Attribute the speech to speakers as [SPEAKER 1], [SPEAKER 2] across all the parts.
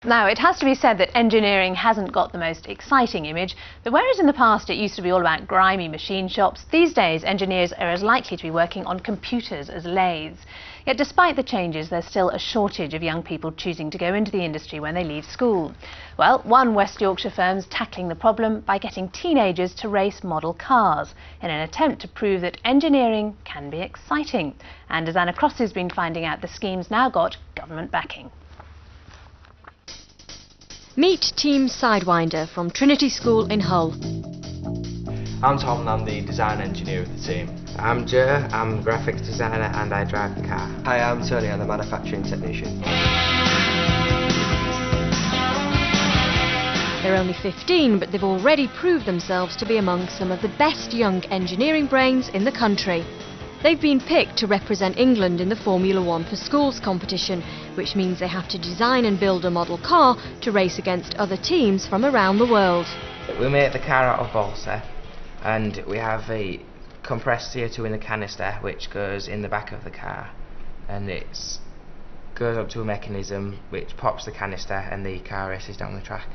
[SPEAKER 1] Now, it has to be said that engineering hasn't got the most exciting image, but whereas in the past it used to be all about grimy machine shops, these days engineers are as likely to be working on computers as lathes. Yet despite the changes, there's still a shortage of young people choosing to go into the industry when they leave school. Well, one West Yorkshire firm's tackling the problem by getting teenagers to race model cars in an attempt to prove that engineering can be exciting. And as Anna Cross has been finding out, the scheme's now got government backing.
[SPEAKER 2] Meet Team Sidewinder from Trinity School in Hull.
[SPEAKER 3] I'm Tom and I'm the design engineer of the team.
[SPEAKER 4] I'm Joe, I'm a graphics designer and I drive the car.
[SPEAKER 5] Hi, I'm Tony, I'm the manufacturing technician.
[SPEAKER 2] They're only 15, but they've already proved themselves to be among some of the best young engineering brains in the country. They've been picked to represent England in the Formula One for Schools competition, which means they have to design and build a model car to race against other teams from around the world.
[SPEAKER 4] We make the car out of balsa and we have a compressed CO2 in the canister which goes in the back of the car, and it goes up to a mechanism which pops the canister and the car races down the track.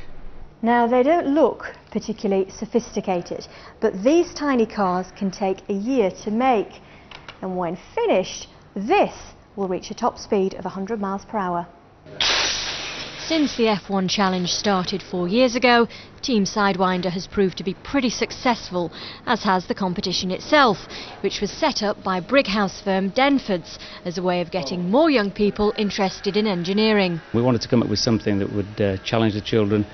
[SPEAKER 6] Now, they don't look particularly sophisticated, but these tiny cars can take a year to make. And when finished, this will reach a top speed of 100 miles per hour.
[SPEAKER 2] Since the F1 Challenge started 4 years ago, Team Sidewinder has proved to be pretty successful, as has the competition itself, which was set up by Brighouse firm Denfords as a way of getting more young people interested in engineering.
[SPEAKER 7] We wanted to come up with something that would challenge the children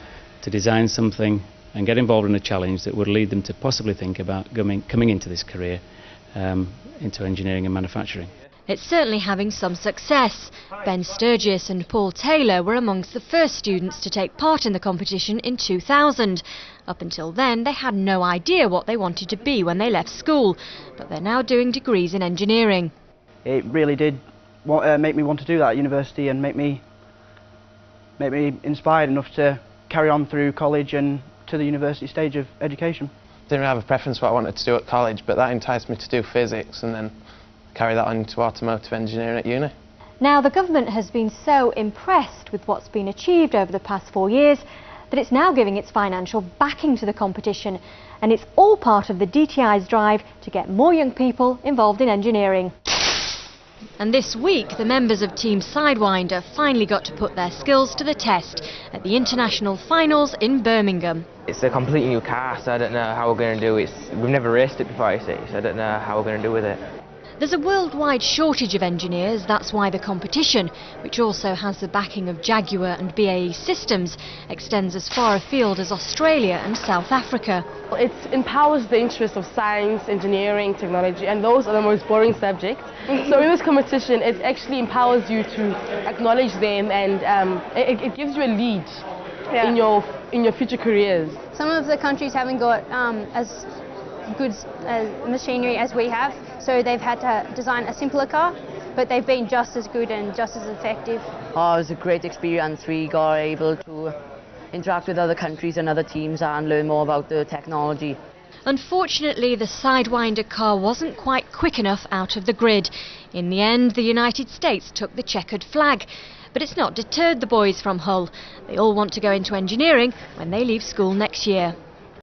[SPEAKER 7] to design something and get involved in a challenge that would lead them to possibly think about coming into this career, into engineering and manufacturing.
[SPEAKER 2] It's certainly having some success. Ben Sturgis and Paul Taylor were amongst the first students to take part in the competition in 2000. Up until then, they had no idea what they wanted to be when they left school, but they're now doing degrees in engineering.
[SPEAKER 8] It really did make me want to do that at university and make me inspired enough to carry on through college and to the university stage of education.
[SPEAKER 9] Didn't really have a preference what I wanted to do at college, but that enticed me to do physics and then carry that on into automotive engineering at uni.
[SPEAKER 6] Now, the government has been so impressed with what's been achieved over the past 4 years that it's now giving its financial backing to the competition, and it's all part of the DTI's drive to get more young people involved in engineering.
[SPEAKER 2] And this week, the members of Team Sidewinder finally got to put their skills to the test at the international finals in Birmingham.
[SPEAKER 4] It's a completely new car, so I don't know how we're going to do it. We've never raced it before, you see, so I don't know how we're going to do with it.
[SPEAKER 2] There's a worldwide shortage of engineers, that's why the competition, which also has the backing of Jaguar and BAE Systems, extends as far afield as Australia and South Africa.
[SPEAKER 10] It empowers the interests of science, engineering, technology, and those are the most boring subjects. So in this competition, it actually empowers you to acknowledge them, and it gives you a lead in your future careers.
[SPEAKER 11] Some of the countries haven't got as good machinery as we have, so they've had to design a simpler car, but they've been just as good and just as effective.
[SPEAKER 12] Oh, it was a great experience. We got able to interact with other countries and other teams and learn more about the technology.
[SPEAKER 2] Unfortunately, the Sidewinder car wasn't quite quick enough out of the grid. In the end, the United States took the checkered flag. But it's not deterred the boys from Hull. They all want to go into engineering when they leave school next year.